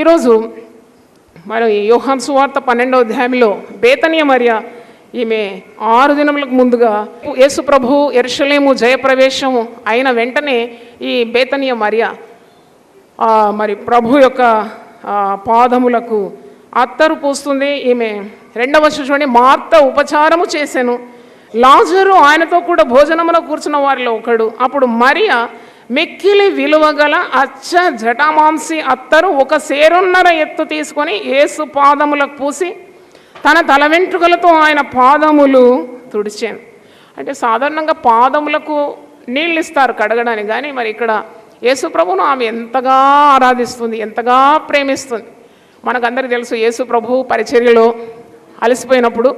ఈరోజు మరి యోహాను సువార్త 12వ అధ్యాయంలో బేతనియ మరియ ఈమె 6 దినములకు ముందుగా యేసు ప్రభు యెరూషలేము జయప్రవేశం అయిన వెంటనే ఈ బేతనియ మరియ మరి ప్రభు యొక్క పాదములకు అత్తరు పూస్తుంది. ఈమె 2వ వచనం చూడండి, మార్త ఉపచారము చేసెను, లాజరు ఆయనతో కూడా భోజనమున కూర్చున్న వారిలో ఒకడు. అప్పుడు మరియ మిక్కిలి విలువగల అచ్చ జటామాంసి అత్తరు 1 సేరున్నర ఎత్తు తీసుకొని యేసు పాదములకు పూసి తన తల వెంట్రుకలతో ఆయన పాదములు తుడిచాను. అంటే సాధారణంగా పాదములకు నీళ్ళు ఇస్తారు కడగడానికి, కానీ మరి ఇక్కడ యేసు ప్రభువును ఆమె ఎంతగా ఆరాధిస్తుంది, ఎంతగా ప్రేమిస్తుంది. మనకందరికీ తెలుసు, యేసు ప్రభు పరిచర్యలో అలసిపోయినప్పుడు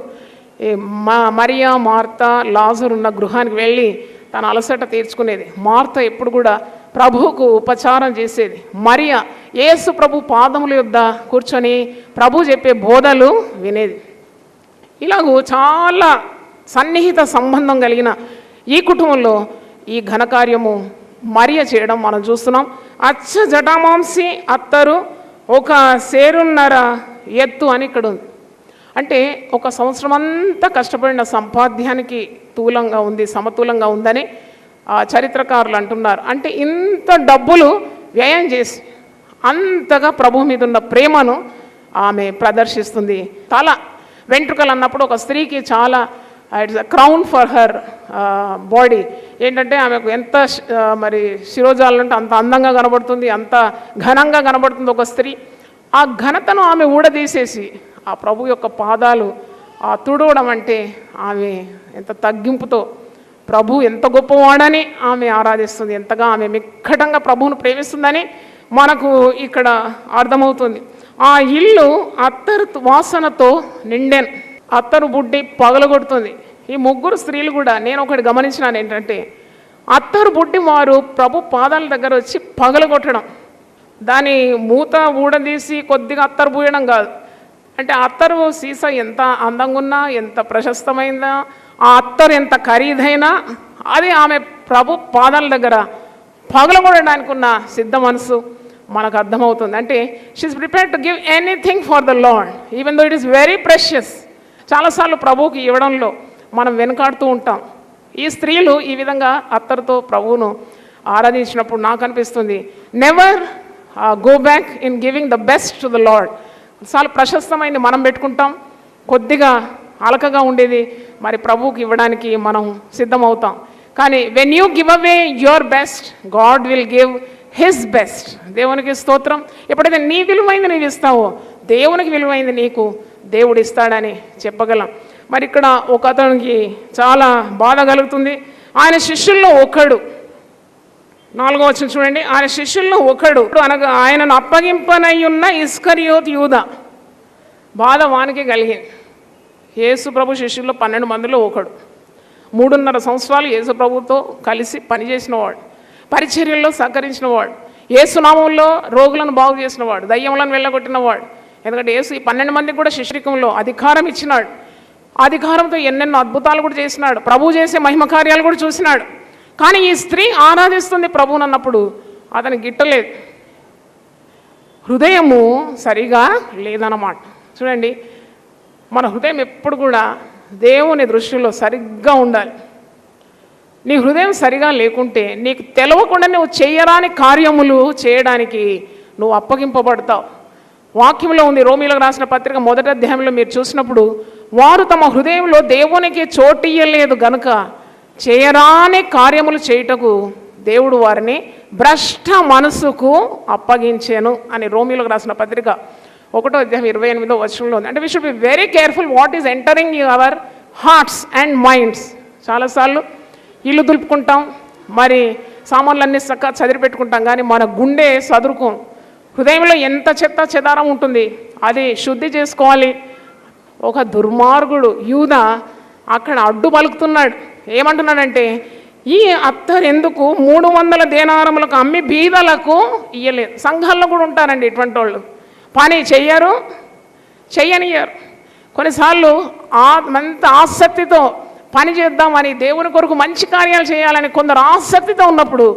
మరియా మార్త లాజరు ఉన్న గృహానికి వెళ్ళి తన అలసట తీర్చుకునేది. మార్త ఎప్పుడు కూడా ప్రభువుకు ఉపచారం చేసేది. మరియా యేసు ప్రభు పాదముల యొద్ద కూర్చొని ప్రభు చెప్పే బోధలు వినేది. ఇలాగూ చాలా సన్నిహిత సంబంధం కలిగిన ఈ కుటుంబంలో ఈ ఘనకార్యము మరియ చేయడం మనం చూస్తున్నాం. అచ్చ జటామాంసి అత్తరు 1 సేరున్నర ఎత్తు అని ఇక్కడ ఉంది. అంటే 1 సంవత్సరం అంతా కష్టపడిన సంపాద్యానికి తూలంగా ఉంది, సమతులంగా ఉందని చరిత్రకారులు అంటున్నారు. అంటే ఇంత డబ్బులు వ్యయం చేసి అంతగా ప్రభు మీద ఉన్న ప్రేమను ఆమె ప్రదర్శిస్తుంది. తల వెంట్రుకలు అన్నప్పుడు ఒక స్త్రీకి చాలా it's a crown for her body. ఏంటంటే ఆమెకు ఎంత మరి శిరోజాలంటే అంత అందంగా కనబడుతుంది, అంత ఘనంగా కనబడుతుంది ఒక స్త్రీ. ఆ ఘనతను ఆమె ఊడదీసేసి ఆ ప్రభు యొక్క పాదాలు తుడవడం అంటే ఆమె ఎంత తగ్గింపుతో ప్రభు ఎంత గొప్పవాడని ఆమె ఆరాధిస్తుంది, ఎంతగా ఆమె మిక్కటంగా ప్రభువును ప్రేమిస్తుందని మనకు ఇక్కడ అర్థమవుతుంది. ఆ ఇల్లు అత్తరు వాసనతో నిండాను. అత్తరు బుడ్డి పగలగొడుతుంది. ఈ 3 స్త్రీలు కూడా నేను ఒకటి గమనించినాను ఏంటంటే, అత్తరు బుడ్డి వారు ప్రభు పాదాల దగ్గర వచ్చి పగలగొట్టడం, దాని మూత ఊడదీసి కొద్దిగా అత్తరు పూయడం కాదు. అంటే అత్తరు సీసా ఎంత అందంగా ఉన్నా, ఎంత ప్రశస్తమైందా, ఆ అత్తరు ఎంత ఖరీదైనా అది ఆమె ప్రభు పాదాల దగ్గర పగలగొట్టడానికి ఉన్న సిద్ధ మనసు మనకు అర్థమవుతుంది. అంటే she is prepared to give anything for the Lord even though it is very precious. చాలాసార్లు ప్రభువుకి ఇవ్వడంలో మనం వెనుకాడుతూ ఉంటాం. ఈ స్త్రీలు ఈ విధంగా అత్తరుతో ప్రభువును ఆరాధించినప్పుడు నాకు అనిపిస్తుంది, never go back in giving the best to the lord. చాలా ప్రశస్తమైంది మనం పెట్టుకుంటాం, కొద్దిగా అలకగా ఉండేది మరి ప్రభువుకి ఇవ్వడానికి మనం సిద్ధమవుతాం. కానీ when you give away your best, God will give his best. దేవునికి స్తోత్రం. ఎప్పుడైతే నీ విలువైంది నీవు ఇస్తావో, దేవునికి విలువైంది నీకు దేవుడు ఇస్తాడని చెప్పగలం. మరి ఇక్కడ ఒక అతనికి చాలా బాధ కలుగుతుంది. ఆయన శిష్యుల్లో ఒకడు, 4వ వచనం చూడండి, ఆయన శిష్యుల్లో ఒకడు అనగా ఆయనను అప్పగింపనయ్యున్న ఇస్కరియోతు యూదా. బాధ వానికి కలిగింది. యేసు ప్రభు శిష్యుల్లో 12 మందిలో ఒకడు. 3.5 సంవత్సరాలు యేసు ప్రభుతో కలిసి పనిచేసినవాడు, పరిచర్యల్లో సహకరించినవాడు, యేసునామంలో రోగులను బాగు చేసినవాడు, దయ్యములను వెళ్ళగొట్టినవాడు. ఎందుకంటే యేసు ఈ 12 మందికి కూడా శిష్యరికంలో అధికారం ఇచ్చినాడు. అధికారంతో ఎన్నెన్నో అద్భుతాలు కూడా చేసినాడు, ప్రభు చేసే మహిమ కార్యాలు కూడా చూసినాడు. కానీ ఈ స్త్రీ ఆరాధిస్తుంది ప్రభువుని అన్నప్పుడు అతను గిట్టలేదు, హృదయము సరిగా లేదన్నమాట. చూడండి, మన హృదయం ఎప్పుడు కూడా దేవుని దృష్టిలో సరిగ్గా ఉండాలి. నీ హృదయం సరిగా లేకుంటే నీకు తెలవకుండా నువ్వు చేయరాని కార్యములు చేయడానికి నువ్వు అప్పగింపబడతావు. వాక్యంలో ఉంది, రోమీలకు రాసిన పత్రిక 1వ అధ్యాయంలో మీరు చూసినప్పుడు, వారు తమ హృదయంలో దేవునికి చోటియ్యలేదు గనుక చేయరాని కార్యములు చేయుటకు దేవుడు వారిని భ్రష్ట మనసుకు అప్పగించాను అని రోమీలకు రాసిన పత్రిక 1వ అధ్యాయం 28వ వచనంలో ఉంది. అంటే we should be very careful what is entering our hearts and minds. చాలాసార్లు ఇల్లు దులుపుకుంటాం, మరి సామాన్లన్నీ చక్కగా చదిరి పెట్టుకుంటాం, కానీ మన గుండె సదురుకోం. హృదయంలో ఎంత చెత్త చెదారం ఉంటుంది, అది శుద్ధి చేసుకోవాలి. ఒక దుర్మార్గుడు యూదా అక్కడ అడ్డు పలుకుతున్నాడు. ఏమంటున్నాడంటే, ఈ అత్తరు ఎందుకు 300 దేనారములకు అమ్మి బీదలకు ఇయ్యలేదు. సంఘాల్లో కూడా ఉంటారండి ఇటువంటి వాళ్ళు, పని చెయ్యరు, చెయ్యనియ్యరు. కొన్నిసార్లు అంత ఆసక్తితో పని చేద్దామని, దేవుని కొరకు మంచి కార్యాలు చేయాలని కొందరు ఆసక్తితో ఉన్నప్పుడు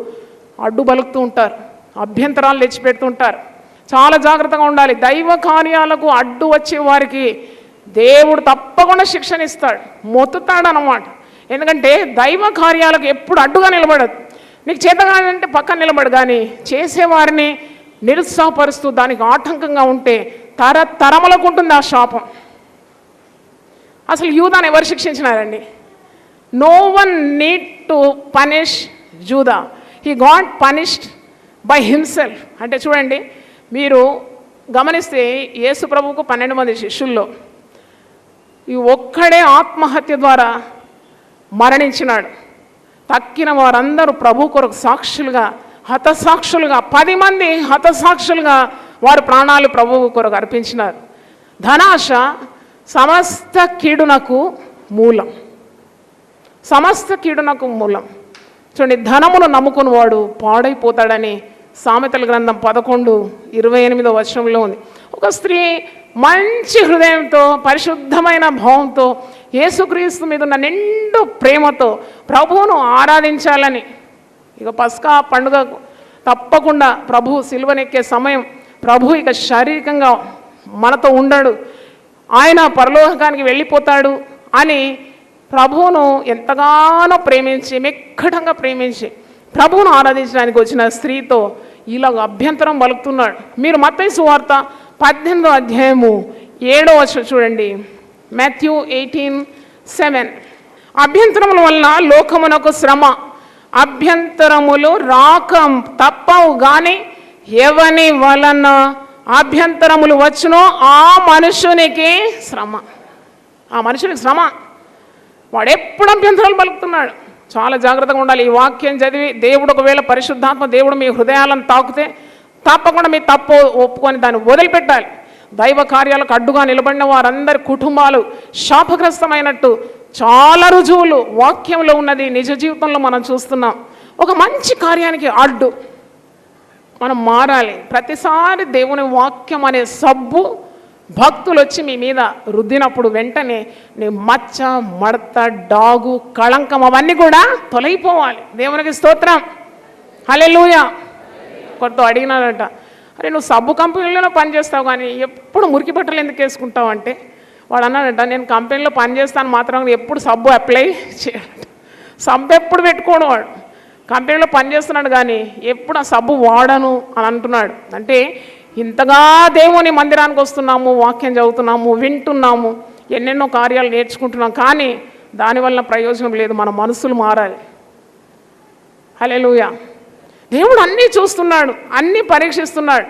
అడ్డు బలుకుతూ ఉంటారు, అభ్యంతరాలు తెచ్చిపెడుతూ ఉంటారు. చాలా జాగ్రత్తగా ఉండాలి. దైవ కార్యాలకు అడ్డు వచ్చే వారికి దేవుడు తప్పకుండా శిక్షణ ఇస్తాడు, మొత్తుతాడు అన్నమాట. ఎందుకంటే దైవ కార్యాలకు ఎప్పుడు అడ్డుగా నిలబడదు. నీకు చేతగానంటే పక్కన నిలబడు, కానీ చేసేవారిని నిరుత్సాహపరుస్తూ దానికి ఆటంకంగా ఉంటే తరములకు ఉంటుంది ఆ శాపం. అసలు యూదాను ఎవరు శిక్షించినారండి? No one need to punish Judah, he got punished by himself. అంటే చూడండి, మీరు గమనిస్తే యేసు ప్రభువుకు 12 మంది శిష్యుల్లో ఈ ఒక్కడే ఆత్మహత్య ద్వారా మరణించినాడు. తక్కిన వారందరూ ప్రభు కొరకు సాక్షులుగా, హతసాక్షులుగా, 10 మంది హతసాక్షులుగా వారు ప్రాణాలు ప్రభువు కొరకు అర్పించినారు. ధనాశ సమస్త కీడునకు మూలం, సమస్త కీడునకు మూలం. చూడండి, ధనమును నమ్ముకుని వాడు పాడైపోతాడని సామెతల గ్రంథం 11:28 ఉంది. ఒక స్త్రీ మంచి హృదయంతో, పరిశుద్ధమైన భావంతో, యేసుక్రీస్తు మీద ఉన్న నిండు ప్రేమతో ప్రభువును ఆరాధించాలని, ఇక పస్కా పండుగ తప్పకుండా ప్రభు సిలువనెక్కే సమయం, ప్రభు ఇక శారీరకంగా మనతో ఉండడు, ఆయన పరలోకానికి వెళ్ళిపోతాడు అని ప్రభువును ఎంతగానో ప్రేమించి, మెక్కటంగా ప్రేమించి ప్రభువును ఆరాధించడానికి వచ్చిన స్త్రీతో ఇలాగ అభ్యంతరం పలుకుతున్నాడు. మీరు మత్తయి సువార్త 18:7 చూడండి. మాథ్యూ 18:7. అభ్యంతరముల వలన లోకమునకు శ్రమ, అభ్యంతరములు రాక తప్పవు కానీ ఎవని వలన అభ్యంతరములు వచ్చునో ఆ మనుషునికి శ్రమ. ఆ మనుషునికి శ్రమ. వాడు ఎప్పుడు అభ్యంతరాలు పలుకుతున్నాడు. చాలా జాగ్రత్తగా ఉండాలి. ఈ వాక్యం చదివి దేవుడు ఒకవేళ పరిశుద్ధాత్మ దేవుడు మీ హృదయాలను తాకితే తప్పకుండా మీ తప్పు ఒప్పుకొని దాన్ని వదిలిపెట్టాలి. దైవ కార్యాలకు అడ్డుగా నిలబడిన వారందరి కుటుంబాలు శాపగ్రస్తమైనట్టు చాలా రుజువులు వాక్యంలో ఉన్నది, నిజ జీవితంలో మనం చూస్తున్నాం. ఒక మంచి కార్యానికి అడ్డు మనం మారాలి. ప్రతిసారి దేవుని వాక్యం అనే సబ్బు భక్తులు వచ్చి మీ మీద రుద్దినప్పుడు వెంటనే నీ మచ్చ, మడత, డాగు, కళంకం అవన్నీ కూడా తొలగిపోవాలి. దేవునికి స్తోత్రం, హల్లెలూయా. కొత్త అడిగినాడట, అరే నువ్వు సబ్బు కంపెనీలోనే పనిచేస్తావు కానీ ఎప్పుడు మురికి బట్టలు ఎందుకు వేసుకుంటావు అంటే, వాడు అన్నాడట, నేను కంపెనీలో పనిచేస్తాను మాత్రం ఎప్పుడు సబ్బు అప్లై చేయాలట. సబ్బు ఎప్పుడు పెట్టుకోడు వాడు. కంపెనీలో పనిచేస్తున్నాడు కానీ ఎప్పుడు ఆ సబ్బు వాడను అని అంటున్నాడు. అంటే ఇంతగా దేవుని మందిరానికి వస్తున్నాము, వాక్యం చదువుతున్నాము, వింటున్నాము, ఎన్నెన్నో కార్యాలు నేర్చుకుంటున్నాం, కానీ దానివల్ల ప్రయోజనం లేదు. మన మనసులు మారాలి. హల్లెలూయా. దేవుడు అన్నీ చూస్తున్నాడు, అన్నీ పరీక్షిస్తున్నాడు.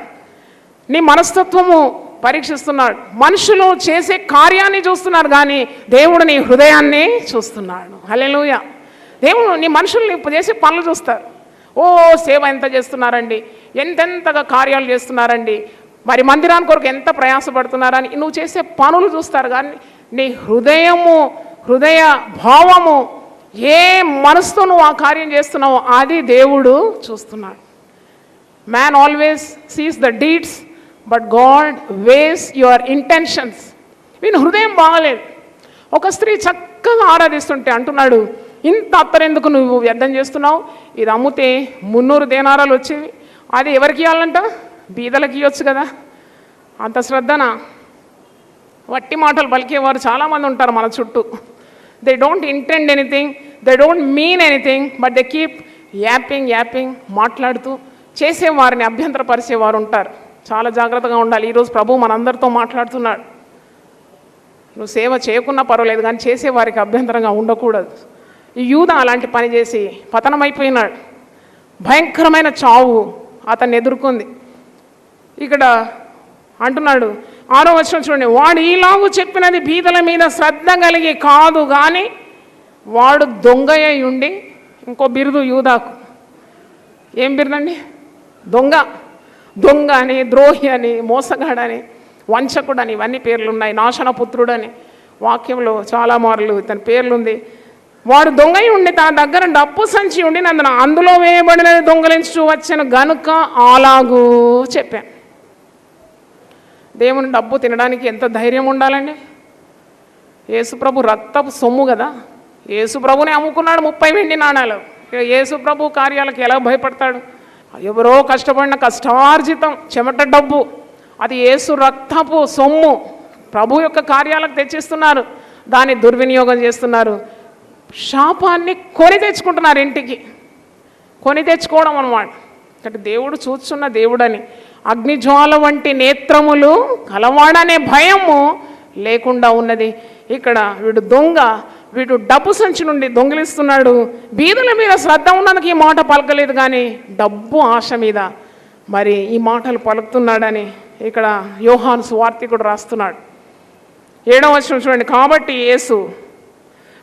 నీ మనస్తత్వము పరీక్షిస్తున్నాడు. మనుషులు చేసే కార్యాన్ని చూస్తున్నారు కానీ దేవుడు నీ హృదయాన్ని చూస్తున్నాడు. హల్లెలూయా. దేవుడు నీ మనుషుల్ని చేసే పనులు చూస్తారు. ఓ సేవ ఎంత చేస్తున్నారండి, ఎంతెంతగా కార్యాలు చేస్తున్నారండి, మరి మందిరానికి కొరకు ఎంత ప్రయాసపడుతున్నారని నువ్వు చేసే పనులు చూస్తారు కానీ నీ హృదయము, హృదయ భావము, ఏ మనసుతో నువ్వు ఆ కార్యం చేస్తున్నావో అది దేవుడు చూస్తున్నాడు. Man always sees the deeds but God ways your intentions. వీని హృదయం బాగలేదు. ఒక స్త్రీ చక్కగా ఆరాధిస్తుంటే అంటున్నాడు, ఇంత అత్తరెందుకు నువ్వు వ్యర్థం చేస్తున్నావు, ఇది అమ్మితే 300 దేనారాలు వచ్చేవి, అది ఎవరికి ఇవ్వాలంట, బీదలకు ఇవ్వచ్చు కదా. అంత శ్రద్ధనా? వట్టి మాటలు పలికేవారు చాలామంది ఉంటారు మన చుట్టూ. They don't intend anything, they don't mean anything, but they keep yapping మాట్లాడుతూ చేసేవారిని అభ్యంతరపరిచేవారు ఉంటారు. చాలా జాగ్రత్తగా ఉండాలి. ఈరోజు ప్రభు మనందరితో మాట్లాడుతున్నాడు. నువ్వు సేవ చేయకున్నా పర్వాలేదు కానీ చేసేవారికి అభ్యంతరంగా ఉండకూడదు. ఈ యూదా అలాంటి పని చేసి పతనమైపోయినాడు. భయంకరమైన చావు అతన్ని ఎదుర్కొంది. ఇక్కడ అంటున్నాడు 6వ వచనం చూడండి, వాడు ఈలాగు చెప్పినది బీదల మీద శ్రద్ధ కలిగి కాదు కానీ వాడు దొంగయ్య ఉండి, ఇంకో బిరుదు యూదాకు. ఏం బిరుదండి? దొంగ అని, ద్రోహి అని, మోసగాడని, వంచకుడని, ఇవన్నీ పేర్లు ఉన్నాయి. నాశనపుత్రుడని వాక్యంలో చాలా మార్లు ఇతని పేర్లుంది. వాడు దొంగయి ఉండి తన దగ్గర డబ్బు సంచి ఉండి నన్ను అందులో వేయబడినది దొంగలించు వచ్చాను గనుక అలాగూ చెప్పాను. దేవుని డబ్బు తినడానికి ఎంత ధైర్యం ఉండాలండి. యేసుప్రభు రక్తపు సొమ్ము కదా. యేసుప్రభుని అమ్ముకున్నాడు 30 వెండి నాణాలు. యేసుప్రభు కార్యాలకు ఎలా భయపడతాడు? ఎవరో కష్టపడిన కష్టార్జితం చెమట డబ్బు, అది యేసు రక్తపు సొమ్ము ప్రభు యొక్క కార్యాలకు తెచ్చిస్తున్నారు, దాన్ని దుర్వినియోగం చేస్తున్నారు. శాపాన్ని కొని తెచ్చుకుంటున్నారు, ఇంటికి కొని తెచ్చుకోవడం అన్నమాట. అంటే దేవుడు చూస్తున్న దేవుడని, అగ్నిజ్వాల వంటి నేత్రములు కలవాడనే భయము లేకుండా ఉన్నది. ఇక్కడ వీడు దొంగ, వీడు డబ్బు సంచి నుండి దొంగిలిస్తున్నాడు. బీదల మీద శ్రద్ధ ఉన్నందుకు ఈ మాట పలకలేదు, కానీ డబ్బు ఆశ మీద మరి ఈ మాటలు పలుకుతున్నాడని ఇక్కడ యోహాను సువార్తికుడు రాస్తున్నాడు. 7వ వచనం చూడండి. కాబట్టి యేసు,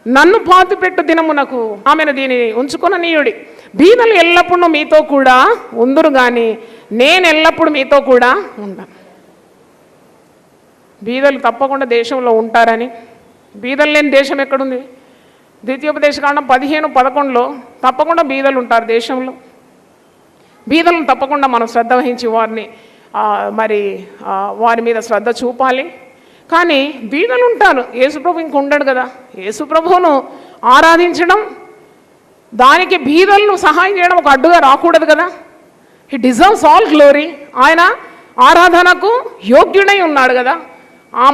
నన్ను పాతిపెట్టు దినమునకు ఆమెను దీనిని ఉంచుకొననీయుడి, బీదలు ఎల్లప్పుడూ మీతో కూడా ఉందురు కానీ నేను ఎల్లప్పుడూ మీతో కూడా ఉండను. బీదలు తప్పకుండా దేశంలో ఉంటారని, బీదలు లేని దేశం ఎక్కడుంది? ద్వితీయోపదేశకాండం 15:11 తప్పకుండా బీదలు ఉంటారు దేశంలో. బీదలను తప్పకుండా మనం శ్రద్ధ వహించి వారిని వారి మీద శ్రద్ధ చూపాలి. కానీ బీదలు ఉంటారు, యేసుప్రభు ఇంక ఉండడు కదా. యేసుప్రభువును ఆరాధించడం, దానికి బీదలను సహాయం చేయడం ఒక అడ్డుగా రాకూడదు కదా. He deserves all glory. ఆయన ఆరాధనకు యోగ్యుడై ఉన్నాడు కదా.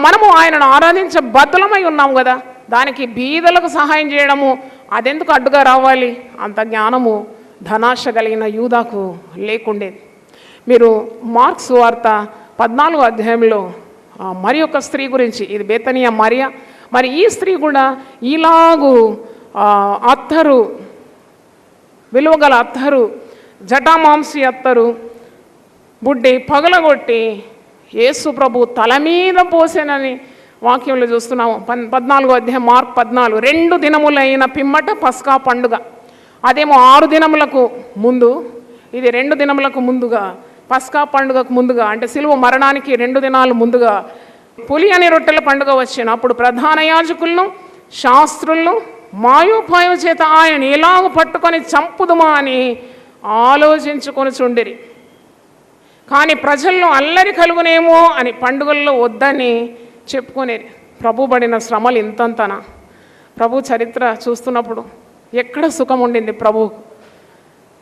మనము ఆయనను ఆరాధించే బద్దలమై ఉన్నాము కదా. దానికి బీదలకు సహాయం చేయడము అదెందుకు అడ్డుగా రావాలి? అంత జ్ఞానము ధనాశ కలిగిన యూదాకు లేకుండేది. మీరు మార్క్స్ వార్త 14వ అధ్యాయంలో మరి ఒక స్త్రీ గురించి, ఇది బేతనియా మరియా, మరి ఈ స్త్రీ కూడా ఇలాగూ అత్తరు, విలువగల అత్తరు, జటామాంసి అత్తరు బుడ్డి పగలగొట్టి యేసు ప్రభు తల మీద పోసేనని వాక్యంలో చూస్తున్నాము. 14వ అధ్యాయం మార్క్ 14. 2 దినములైన పిమ్మట పస్కా పండుగ. అదేమో 6 దినములకు ముందు, ఇది 2 దినములకు ముందుగా, పస్కా పండుగకు ముందుగా, అంటే సిలువ మరణానికి 2 దినాలు ముందుగా పులి అని రొట్టెల పండుగ వచ్చిన అప్పుడు ప్రధాన యాజకులను శాస్త్రులను మాయోపాయం చేత ఆయన ఎలాగ పట్టుకొని చంపుదుమా అని ఆలోచించుకొని చుండిరి. కానీ ప్రజల్లో అల్లరి కలుగునేమో అని పండుగల్లో వద్దని చెప్పుకునేది. ప్రభు పడిన శ్రమలు ఇంతంతనా? ప్రభు చరిత్ర చూస్తున్నప్పుడు ఎక్కడ సుఖం ఉండింది ప్రభువుకు?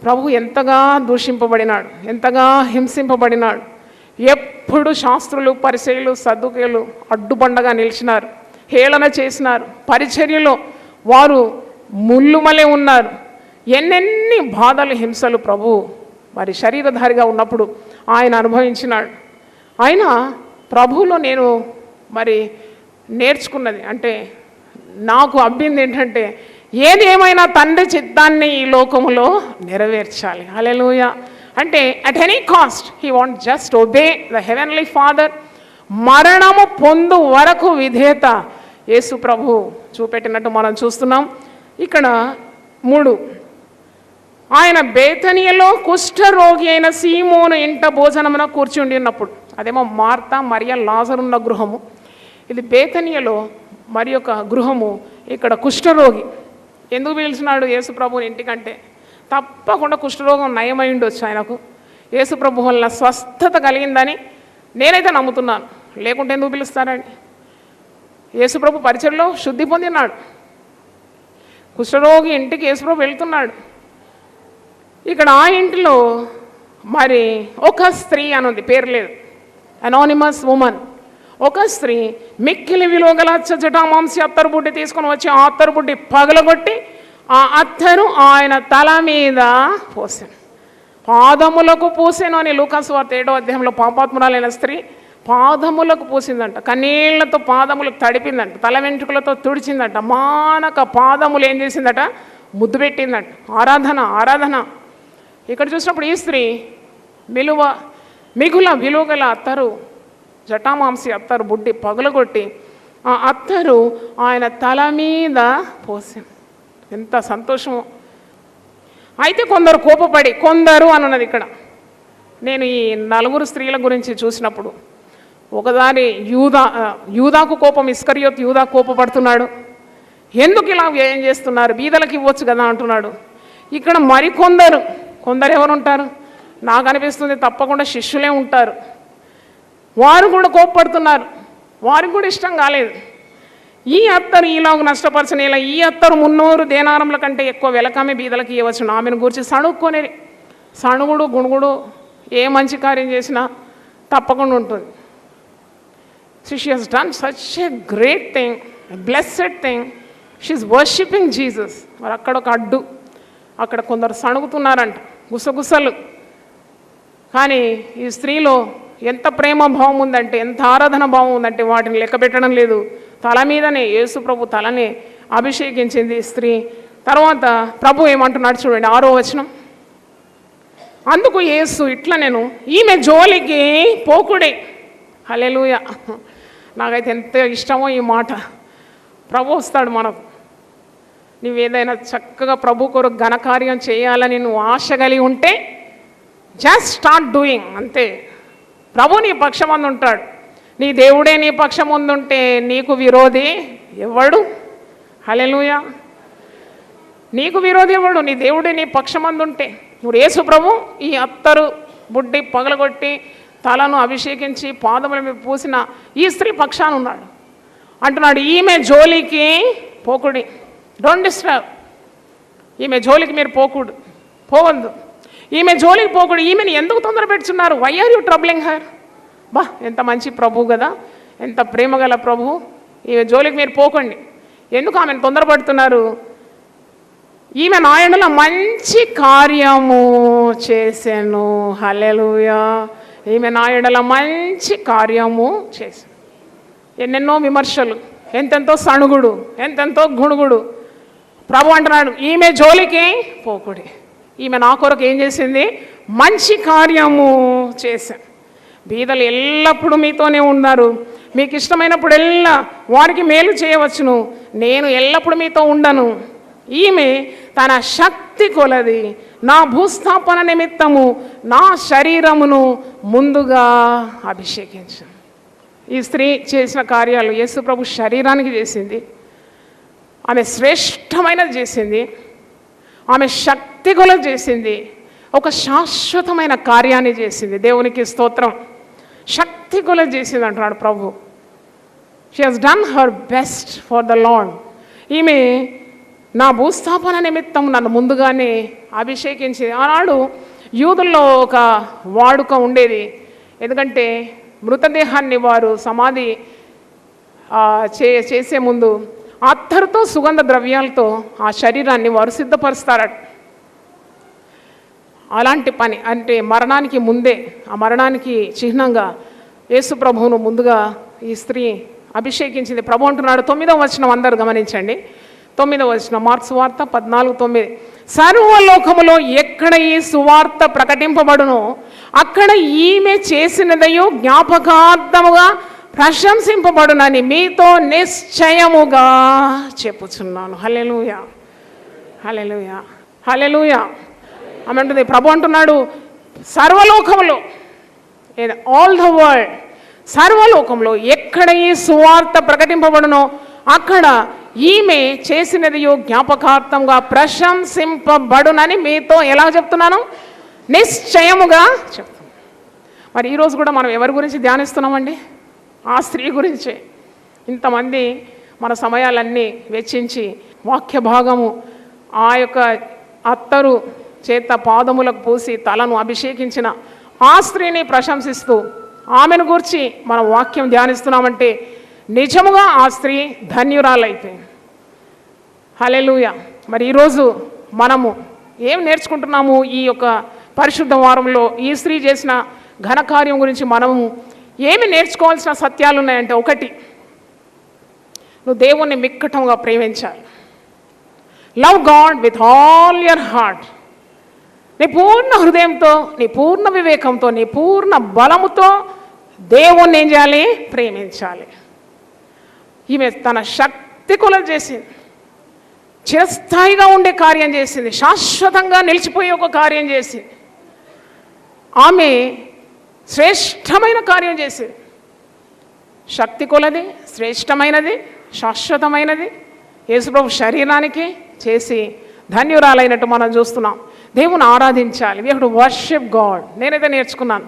ప్రభు ఎంతగా దూషింపబడినాడు, ఎంతగా హింసింపబడినాడు. ఎప్పుడు శాస్త్రులు, పరిసయ్యులు, సద్దుకేయులు అడ్డుబండగా నిలిచినారు, హేళన చేసినారు. పరిచర్యలో వారు ముల్లుమలే ఉన్నారు. ఎన్నెన్ని బాధలు, హింసలు ప్రభు మరి శరీరధారిగా ఉన్నప్పుడు ఆయన అనుభవించినాడు. ఆయన ప్రభువులో నేను మరి నేర్చుకున్నది, అంటే నాకు అబ్బింది ఏంటంటే, ఏది ఏమైనా తండ్రి చిత్తాన్ని ఈ లోకములో నెరవేర్చాలి. హల్లెలూయా. అంటే at any cost he want just obey the heavenly father. మరణము పొందు వరకు విధేయత యేసు ప్రభు చూపెట్టినట్టు మనం చూస్తున్నాం. ఇక్కడ 3, ఆయన బేతనియలో కుష్ఠరోగి అయిన సీమోను ఇంట భోజనమున కూర్చుండి ఉన్నప్పుడు, అదేమో మార్తా మరియా లాజరు ఉన్న గృహము. ఇది బేతనియలో మరి యొక్క గృహము. ఇక్కడ కుష్ఠరోగి ఎందుకు పిలిచినాడు యేసు ప్రభువుని ఇంటికంటే? తప్పకుండా కుష్ఠరోగం నయమై ఉండొచ్చు ఆయనకు. యేసు ప్రభు వల్ల స్వస్థత కలిగిందని నేనైతే నమ్ముతున్నాను. లేకుంటే ఎందుకు పిలుస్తారండి? యేసు ప్రభు పరిచర్లో శుద్ధి పొందినాడు. కుష్ఠరోగి ఇంటికి యేసు ప్రభు వెళ్తున్నాడు. ఇక్కడ ఆ ఇంటిలో మరి ఒక స్త్రీ అనుంది, పేరు లేదు, అనానిమస్ ఉమన్. ఒక స్త్రీ మిక్కిలి విలువగల జటామాంసి అత్తరు బుడ్డి తీసుకొని వచ్చి ఆ అత్తరు బుడ్డి పగలగొట్టి ఆ అత్తరు ఆయన తల మీద పోసాను, పాదములకు పూసాను అని లూకాసు వార్త 7వ అధ్యాయంలో పాపాత్మురాలైన స్త్రీ పాదములకు పూసిందంట. కన్నీళ్లతో పాదములకు తడిపిందంట, తల వెంట్రుకలతో తుడిచిందంట, మానక పాదములు ఏం చేసిందట? ముద్దు పెట్టిందంట. ఆరాధన, ఆరాధన. ఇక్కడ చూసినప్పుడు ఈ స్త్రీ మిగుల విలువగల అత్తరు, జటామాంసి అత్తరు బుడ్డి పగులగొట్టి ఆ అత్తరు ఆయన తల మీద పోసాను. ఎంత సంతోషమో. అయితే కొందరు కోపపడి, కొందరు అనున్నది ఇక్కడ. నేను ఈ 4 స్త్రీల గురించి చూసినప్పుడు ఒకదాని యూదాకు కోపం, ఇస్కరియోతు యూదా కోపపడుతున్నాడు. ఎందుకు ఇలా వ్యయం చేస్తున్నారు, బీదలకు ఇవ్వచ్చు కదా అంటున్నాడు. ఇక్కడ కొందరు ఎవరు ఉంటారు? నాకు అనిపిస్తుంది తప్పకుండా శిష్యులే ఉంటారు. వారు కూడా కోపపడుతున్నారు, వారికి కూడా ఇష్టం కాలేదు. ఈ అత్తరు ఈలాగు నష్టపరచని ఈ అత్తరు 300 దేనారముల కంటే ఎక్కువ వెలకామె బీదలకి ఇవ్వచ్చు, ఆమెను గురించి సణుక్కొని సణుగుడు గుణుగుడు ఏ మంచి కార్యం చేసినా తప్పకుండా ఉంటుంది. So she has done such a great thing, blessed thing. She is worshipping Jesus. మరి అక్కడ ఒక అడ్డు, అక్కడ కొందరు సణుగుతున్నారంట, గుసగుసలు. కానీ ఈ స్త్రీలో ఎంత ప్రేమ భావం ఉందంటే, ఎంత ఆరాధన భావం ఉందంటే వాటిని లెక్క పెట్టడం లేదు. తల మీదనే యేసు ప్రభు తలనే అభిషేకించింది స్త్రీ. తర్వాత ప్రభు ఏమంటున్నాడు చూడండి, 6వ వచనం. అందుకు యేసు ఇట్లా, నేను ఈమె జోలికి పోకుడే. హల్లెలూయా. నాకైతే ఎంత ఇష్టమో ఈ మాట. ప్రభు వస్తాడు మనకు. నువ్వేదైనా చక్కగా ప్రభు కొరకు ఘనకార్యం చేయాలని నువ్వు ఆశ కలిగి ఉంటే జస్ట్ స్టార్ట్ డూయింగ్, అంతే. ప్రభు నీ పక్షమందు ఉంటాడు. నీ దేవుడే నీ పక్షమందు ఉంటే నీకు విరోధి ఎవడు? హల్లెలూయా. నీకు విరోధి ఎవడు? నీ దేవుడే నీ పక్షమందు ఉంటే. ఇప్పుడు యేసు ప్రభు ఈ అత్తరు బుడ్డి పగలగొట్టి తలను అభిషేకించి పాదముల మీద పూసిన ఈ స్త్రీ పక్షాన ఉన్నాడు. అంటున్నాడు, ఈమె జోలికి పోకుడి. Don't disturb. ఈమె జోలికి మీరు పోవద్దు. ఈమె జోలికి పోకుడు. ఈమెను ఎందుకు తొందర పెట్టుచున్నారు? Why are you troubling her? బా, ఎంత మంచి ప్రభు కదా, ఎంత ప్రేమ గల ప్రభు. ఈమె జోలికి మీరు పోకండి. ఎందుకు ఆమెను తొందరపడుతున్నారు? ఈమె నా యెడల మంచి కార్యము చేశాను. హల్లెలూయా. ఈమె నా యెడల మంచి కార్యము చేశాను. ఎన్నెన్నో విమర్శలు, ఎంతెంతో సణుగుడు, ఎంతెంతో గుణుగుడు. ప్రభు అంటున్నాడు, ఈమె జోలికి పోకుడి. ఈమె నా కొరకు ఏం చేసింది? మంచి కార్యము చేశాను. బీదలు ఎల్లప్పుడూ మీతోనే ఉన్నారు. మీకు ఇష్టమైనప్పుడెల్లా వారికి మేలు చేయవచ్చును. నేను ఎల్లప్పుడూ మీతో ఉండను. ఈమె తన శక్తి కొలది నా భూస్థాపన నిమిత్తము నా శరీరమును ముందుగా అభిషేకించాను. ఈ స్త్రీ చేసిన కార్యాలు యేసు ప్రభు శరీరానికి చేసింది. ఆమె శ్రేష్టమైనది చేసింది. ఆమె శక్తి కొలది చేసింది. ఒక శాశ్వతమైన కార్యాన్ని చేసింది. దేవునికి స్తోత్రం. శక్తి కొలది చేసింది అంటున్నాడు ప్రభు. She has done her best for the Lord. ఈమె నా భూస్థాపన నిమిత్తం నన్ను ముందుగానే అభిషేకించింది. ఆనాడు యూదుల్లో ఒక వాడుక ఉండేది. ఎందుకంటే మృతదేహాన్ని వారు సమాధి చేసే ముందు అత్తరుతో సుగంధ ద్రవ్యాలతో ఆ శరీరాన్ని వారు సిద్ధపరుస్తారట. అలాంటి పని అంటే మరణానికి ముందే, ఆ మరణానికి చిహ్నంగా యేసు ప్రభువును ముందుగా ఈ స్త్రీ అభిషేకించింది. ప్రభు అంటున్నాడు 9వ వచనం, అందరూ గమనించండి. 9వ వచనం, మార్కు సువార్త 14:9. సర్వలోకములో ఎక్కడ ఈ సువార్త ప్రకటింపబడునో అక్కడ ఈమె చేసినదయో జ్ఞాపకార్థముగా ప్రశంసింపబడునని మీతో నిశ్చయముగా చెప్పుచున్నాను. హల్లెలూయా, హల్లెలూయా, హల్లెలూయా. ఆమె అంటుంది, ప్రభు అంటున్నాడు సర్వలోకములో, ఆల్ ద వరల్డ్, సర్వలోకంలో ఎక్కడ ఈ సువార్త ప్రకటింపబడునో అక్కడ ఈమె చేసినదియో జ్ఞాపకార్థంగా ప్రశంసింపబడునని మీతో ఎలా చెప్తున్నాను? నిశ్చయముగా చెప్తున్నాను. మరి ఈరోజు కూడా మనం ఎవరి గురించి ధ్యానిస్తున్నామండి? ఆ స్త్రీ గురించే. ఇంతమంది మన సమయాలన్నీ వెచ్చించి వాక్య భాగము ఆ యొక్క అత్తరు చేత పాదములకు పూసి తలను అభిషేకించిన ఆ స్త్రీని ప్రశంసిస్తూ ఆమెను గూర్చి మనం వాక్యం ధ్యానిస్తున్నామంటే నిజముగా ఆ స్త్రీ ధన్యురాలైపోయింది. హల్లెలూయా. మరి ఈరోజు మనము ఏం నేర్చుకుంటున్నాము? ఈ యొక్క పరిశుద్ధ వారంలో ఈ స్త్రీ చేసిన ఘనకార్యం గురించి మనము ఏమి నేర్చుకోవాల్సిన సత్యాలు ఉన్నాయంటే, ఒకటి, నువ్వు దేవుణ్ణి మిక్కటంగా ప్రేమించాలి. Love God with all your heart. నీ పూర్ణ హృదయంతో, నీ పూర్ణ వివేకంతో, నీ పూర్ణ బలముతో దేవుణ్ణి ఏం చేయాలి? ప్రేమించాలి. ఈమె తన శక్తి కొలది చేసింది. చిరస్థాయిగా ఉండే కార్యం చేసింది. శాశ్వతంగా నిలిచిపోయే ఒక కార్యం చేసింది. ఆమె శ్రేష్టమైన కార్యం చేసింది. శక్తి కొలది, శ్రేష్టమైనది, శాశ్వతమైనది యేసుప్రభు శరీరానికి చేసి ధన్యురాలైనట్టు మనం చూస్తున్నాం. దేవుని ఆరాధించాలి. We have to worship God. నేనైతే నేర్చుకున్నాను,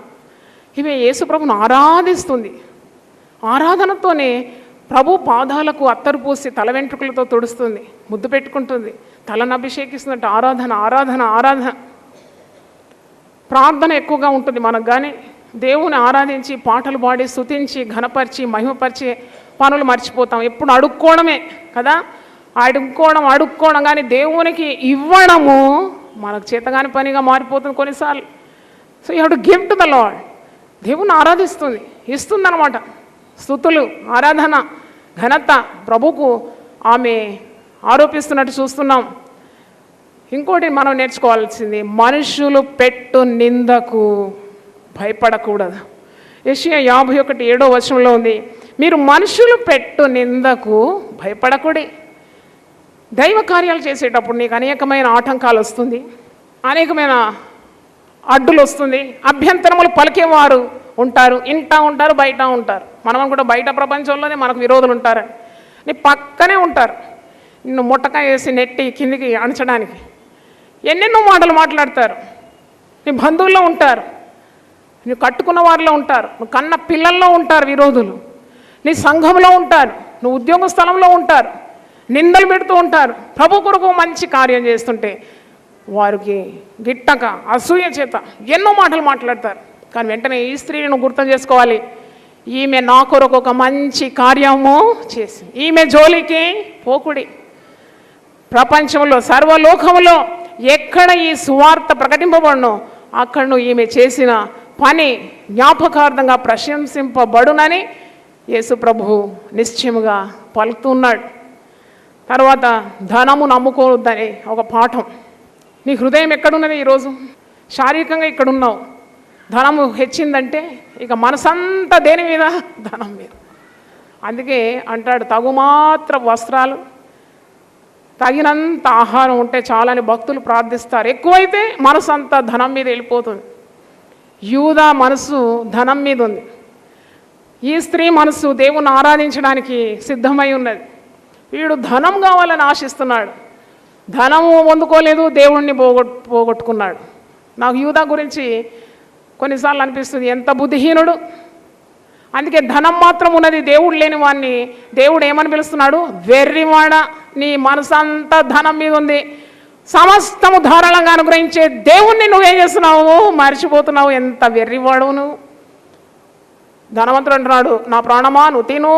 ఈమె యేసుప్రభుని ఆరాధిస్తుంది. ఆరాధనతోనే ప్రభు పాదాలకు అత్తరు పూసి తల వెంట్రుకలతో తుడుస్తుంది, ముద్దు పెట్టుకుంటుంది, తలను అభిషేకిస్తుందంటే ఆరాధన, ఆరాధన, ఆరాధన. ప్రార్థన ఎక్కువగా ఉంటుంది మనకు, కానీ దేవుని ఆరాధించి పాటలు పాడి స్తుతించి ఘనపరిచి మహిమపరిచి పనులు మర్చిపోతాం. ఎప్పుడు అడుక్కోవడమే కదా, అడుక్కోవడం కానీ దేవునికి ఇవ్వడము మనకు చేతగాని పనిగా మారిపోతుంది కొన్నిసార్లు. So you have to give to the lord. దేవుని ఆరాధిస్తుంది, ఇస్తుందన్నమాట. స్తుతులు, ఆరాధన, ఘనత ప్రభుకు ఆమె ఆరోపిస్తున్నట్టు చూస్తున్నాం. ఇంకోటి మనం నేర్చుకోవాల్సింది, మనుషులు పెట్టు నిందకు భయపడకూడదు. యెషయా 51:7 ఉంది, మీరు మనుషులు పెట్టు నిందకు భయపడకూడే. దైవ కార్యాలు చేసేటప్పుడు నీకు అనేకమైన ఆటంకాలు వస్తుంది, అనేకమైన అడ్డులు వస్తుంది, అభ్యంతరములు పలికేవారు ఉంటారు, ఇంటా ఉంటారు, బయట ఉంటారు. మనం కూడా బయట ప్రపంచంలోనే మనకు విరోధులు ఉంటారు, నీ పక్కనే ఉంటారు, నిన్ను ముట్టకాయ వేసి నెట్టి కిందికి అణచడానికి ఎన్నెన్నో మాటలు మాట్లాడతారు. నీ బంధువుల్లో ఉంటారు, నువ్వు కట్టుకున్న వారిలో ఉంటారు, నువ్వు కన్న పిల్లల్లో ఉంటారు విరోధులు, నీ సంఘంలో ఉంటారు, నువ్వు ఉద్యోగ స్థలంలో ఉంటారు, నిందలు పెడుతూ ఉంటారు. ప్రభు కొరకు మంచి కార్యం చేస్తుంటే వారికి గిట్టక అసూయ చేత ఎన్నో మాటలు మాట్లాడతారు. కానీ వెంటనే ఈ స్త్రీని నువ్వు గుర్తం చేసుకోవాలి, ఈమె నా కొరకు ఒక మంచి కార్యము చేసింది, ఈమె జోలికి పోకుడి. ప్రపంచంలో సర్వలోకంలో ఎక్కడ ఈ సువార్త ప్రకటింపబడునో అక్కడ ఈమె చేసిన పని జ్ఞాపకార్థంగా ప్రశంసింపబడునని యేసు ప్రభువు నిశ్చయముగా పలుకుతున్నాడు. తర్వాత ధనము నమ్ముకోవద్దని ఒక పాఠం. నీ హృదయం ఎక్కడున్నది ఈరోజు? శారీరకంగా ఇక్కడున్నావు, ధనము హెచ్చిందంటే ఇక మనసంతా దేని మీద? ధనం మీద. అందుకే అంటాడు, తగుమాత్ర వస్త్రాలు, తగినంత ఆహారం ఉంటే చాలని భక్తులు ప్రార్థిస్తారు. ఎక్కువైతే మనసు అంతా ధనం మీద వెళ్ళిపోతుంది. యూదా మనసు ధనం మీద ఉంది, ఈ స్త్రీ మనసు దేవుని ఆరాధించడానికి సిద్ధమై ఉన్నది. వీడు ధనం కావాలని ఆశిస్తున్నాడు, ధనము పొందుకోలేదు, దేవుణ్ణి పోగొట్టుకున్నాడు. నాకు యూదా గురించి కొన్నిసార్లు అనిపిస్తుంది, ఎంత బుద్ధిహీనుడు. అందుకే ధనం మాత్రం ఉన్నది, దేవుడు లేని వాడిని దేవుడు ఏమని పిలుస్తున్నాడు? వెర్రివాడ, నీ మనసు అంతా ధనం మీద ఉంది, సమస్తము ధారాళంగా అనుగ్రహించే దేవుణ్ణి నువ్వేం చేస్తున్నావు? మర్చిపోతున్నావు. ఎంత వెర్రివాడు నువ్వు. ధనవంతుడు అంటున్నాడు, నా ప్రాణమా నువ్వు తిను,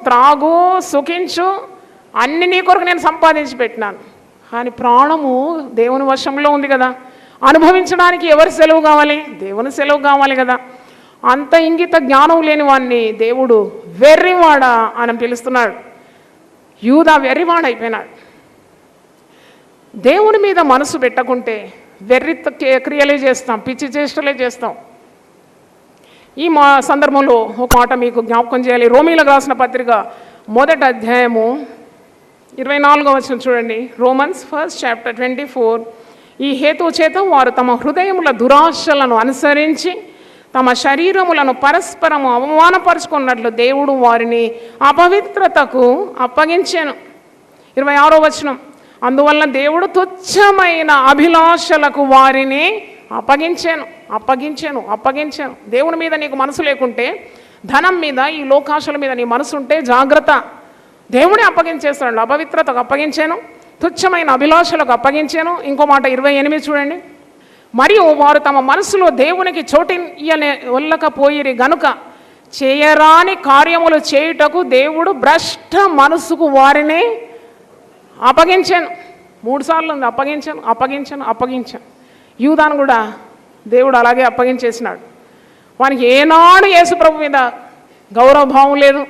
త్రాగు, సుఖించు, అన్ని నీ కొరకు నేను సంపాదించి పెట్టినాను. కానీ ప్రాణము దేవుని వశంలో ఉంది కదా, అనుభవించడానికి ఎవరి సెలవు కావాలి? దేవుని సెలవు కావాలి కదా. అంత ఇంగిత జ్ఞానం లేని వాడిని దేవుడు వెర్రివాడ అని పిలుస్తున్నాడు. యూదా వెర్రివాడ అయిపోయినాడు. దేవుని మీద మనసు పెట్టకుంటే వెర్రి క్రియలే చేస్తాం, పిచ్చి చేష్టలే చేస్తాం. ఈ సందర్భంలో ఒక మాట మీకు జ్ఞాపకం చేయాలి. రోమీలకు రాసిన పత్రిక 1వ అధ్యాయము 24వ వచనం చూడండి. Romans 1st chapter 24. ఈ హేతువు చేత వారు తమ హృదయముల దురాశలను అనుసరించి తమ శరీరములను పరస్పరము అవమానపరుచుకున్నట్లు దేవుడు వారిని అపవిత్రతకు అప్పగించాను. 26వ వచనం. అందువల్ల దేవుడు తుచ్చమైన అభిలాషలకు వారిని అప్పగించాను. దేవుని మీద నీకు మనసు లేకుంటే, ధనం మీద, ఈ లోకాశల మీద నీ మనసు ఉంటే జాగ్రత్త. దేవుని అప్పగించేస్తాడు. అపవిత్రతకు అప్పగించాను, తుచ్చమైన అభిలాషలకు అప్పగించాను. ఇంకో మాట 28 చూడండి. మరియు వారు తమ మనసులో దేవునికి చోటియ్యలేకపోయిరి గనుక చేయరాని కార్యములు చేయుటకు దేవుడు భ్రష్ట మనసుకు వారిని అప్పగించాను. 3 సార్లు ఉంది అప్పగించాను. యూదాను కూడా దేవుడు అలాగే అప్పగించేసినాడు. వానికి ఏనాడు యేసు ప్రభు మీద గౌరవభావం లేదు,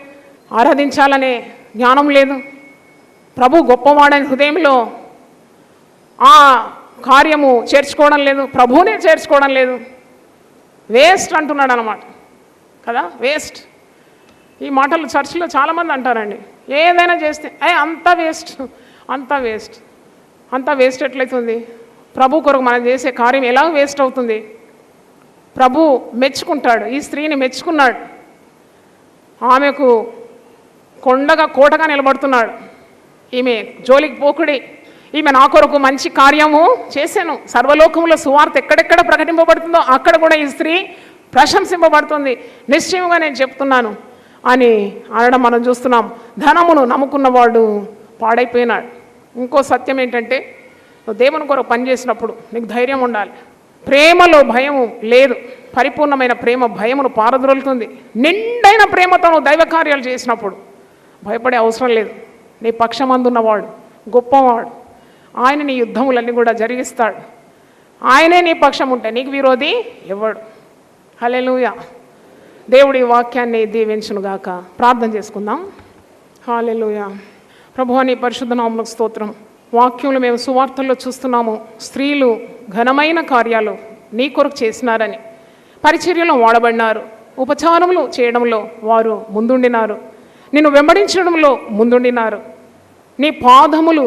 ఆరాధించాలనే జ్ఞానం లేదు, ప్రభు గొప్పవాడని హృదయంలో ఆ కార్యము చేర్చుకోవడం లేదు, ప్రభువునే చేర్చుకోవడం లేదు. వేస్ట్ అంటున్నాడు అన్నమాట కదా, వేస్ట్. ఈ మాటలు చర్చిలో చాలామంది అంటారండి, ఏదైనా చేస్తే అంతా వేస్ట్ ఎట్లయితుంది? ప్రభు కొరకు మనం చేసే కార్యం ఎలా వేస్ట్ అవుతుంది? ప్రభు మెచ్చుకుంటాడు. ఈ స్త్రీని మెచ్చుకున్నాడు, ఆమెకు కోటగా నిలబడుతున్నాడు. ఈమె జోలికి పోకుడి, ఈమె నా కొరకు మంచి కార్యము చేశాను. సర్వలోకంలో సువార్త ఎక్కడెక్కడ ప్రకటింపబడుతుందో అక్కడ కూడా ఈ స్త్రీ ప్రశంసింపబడుతుంది. నిశ్చయంగా నేను చెప్తున్నాను అని అనడం మనం చూస్తున్నాం. ధనమును నమ్ముకున్నవాడు పాడైపోయినాడు. ఇంకో సత్యం ఏంటంటే, నువ్వు దేవుని కొరకు పనిచేసినప్పుడు నీకు ధైర్యం ఉండాలి. ప్రేమలో భయము లేదు. పరిపూర్ణమైన ప్రేమ భయమును పారద్రోలుతుంది. నిండైన ప్రేమతో నువ్వు దైవ కార్యాలు చేసినప్పుడు భయపడే అవసరం లేదు. నీ పక్షమందున్నవాడు గొప్పవాడు. ఆయన నీ యుద్ధములన్నీ కూడా జరిగిస్తాడు. ఆయనే నీ పక్షం ఉంటే నీకు విరోధి ఎవడు? హల్లెలూయా. దేవుడి వాక్యాన్ని దీవించునుగాక. ప్రార్థన చేసుకుందాం. హల్లెలూయా. ప్రభువా, నీ పరిశుద్ధ నామమునకు స్తోత్రం. వాక్యంలో మేము సువార్తల్లో చూస్తున్నాము, స్త్రీలు ఘనమైన కార్యాలు నీ కొరకు చేసినారని, పరిచర్యలో వాడబడినారు, ఉపచారములు చేయడంలో వారు ముందుండినారు, నిన్ను వెంబడించడంలో ముందుండినారు, నీ పాదములు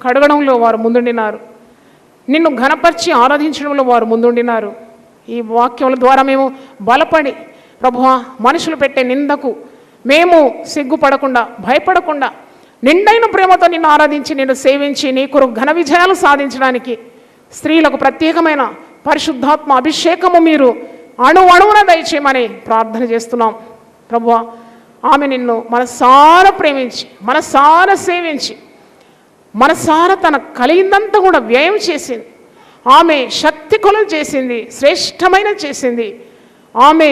కడగడంలో వారు ముందుండినారు, నిన్ను ఘనపరిచి ఆరాధించడంలో వారు ముందుండినారు. ఈ వాక్యముల ద్వారా మేము బలపడి ప్రభువా, మనుషులు పెట్టే నిందకు మేము సిగ్గుపడకుండా భయపడకుండా నిండైన ప్రేమతో నిన్ను ఆరాధించి నిన్ను సేవించి నీ కొరకు ఘన విజయాలు సాధించడానికి స్త్రీలకు ప్రత్యేకమైన పరిశుద్ధాత్మ అభిషేకము మీరు అణువణువున దయచేయమని ప్రార్థన చేస్తున్నాం. ప్రభువా, ఆమె నిన్ను మనసారా ప్రేమించి మనసారా సేవించి మనసారా తన కలిగిందంతా కూడా వ్యయం చేసింది. ఆమె శక్తి కొలలు చేసింది, శ్రేష్టమైన చేసింది. ఆమె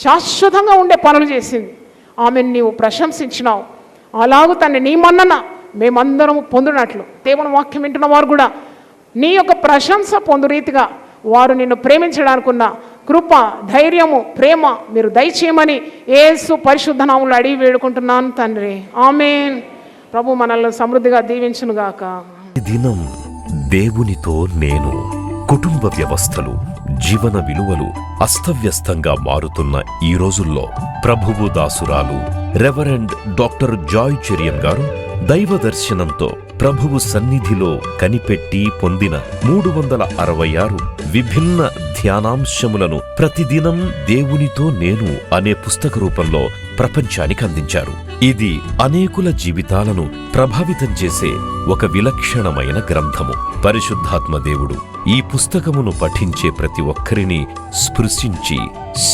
శాశ్వతంగా ఉండే పనులు చేసింది. ఆమెను నీవు ప్రశంసించినావు. అలాగూ తన్ని నీ మన్నన మేమందరం పొందినట్లు దేవుని వాక్యం వింటున్న వారు కూడా నీ యొక్క ప్రశంస పొందు రీతిగా వారు నిన్ను ప్రేమించడానికి ఉన్న కృప, ధైర్యము, ప్రేమ మీరు దయచేయమని యేసు పరిశుద్ధ నామములో అడిగి వేడుకుంటున్నాను తండ్రి. ఆమేన్. ప్రభు మనల్ని సమృద్ధిగా దీవించునుగాక. ఈ దినం దేవునితో నేను. కుటుంబ వ్యవస్థలు, జీవన విలువలు అస్తవ్యస్తంగా మారుతున్న ఈ రోజుల్లో ప్రభువు దాసురాలు రెవరెండ్ డాక్టర్ జాయ్ చెరియన్ గారు దైవ దర్శనంతో ప్రభువు సన్నిధిలో కనిపెట్టి పొందిన 366 విభిన్న ధ్యానాంశములను ప్రతిదినం దేవునితో నేను అనే పుస్తక రూపంలో ప్రపంచానికి అందించారు. ఇది అనేకుల జీవితాలను ప్రభావితం చేసే ఒక విలక్షణమైన గ్రంథము. పరిశుద్ధాత్మ దేవుడు ఈ పుస్తకమును పఠించే ప్రతి ఒక్కరిని స్పృశించి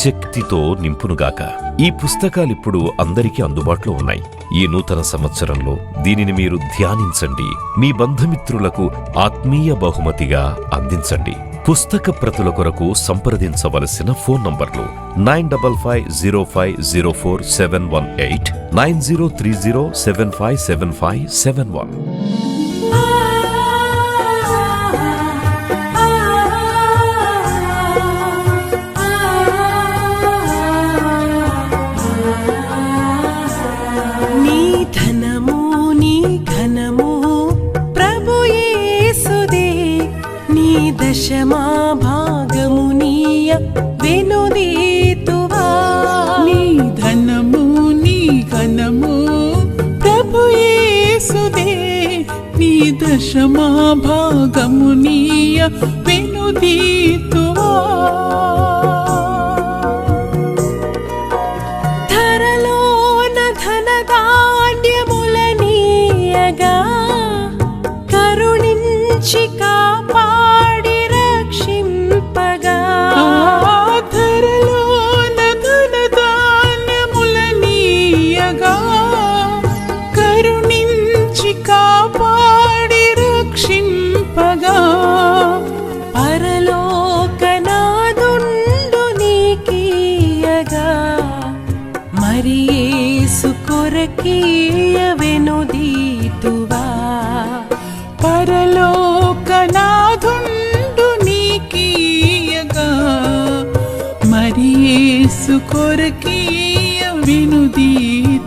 శక్తితో నింపునుగాక. ఈ పుస్తకాలిప్పుడు అందరికీ అందుబాటులో ఉన్నాయి. ఈ నూతన సంవత్సరంలో దీనిని మీరు ధ్యానించండి, మీ బంధుమిత్రులకు ఆత్మీయ బహుమతిగా అందించండి. పుస్తక ప్రతుల కొరకు సంప్రదించవలసిన ఫోన్ నంబర్లు 9550504718, 9030757571. దశమా భాగమునీయ వెనుదీతువా. నీ ధనము నీ ఘనము ప్రభు యేసుదే, నీ దశమా భాగమునీయ వెనుదీతువా. ధరలోన ధనధాన్యములనీయగా కరుణించి కొరకీయ వెనుదీతువా. పరలోకనాథుండు నీకీయగా మరి యేసు కొరకీయ వెనుదీతువా.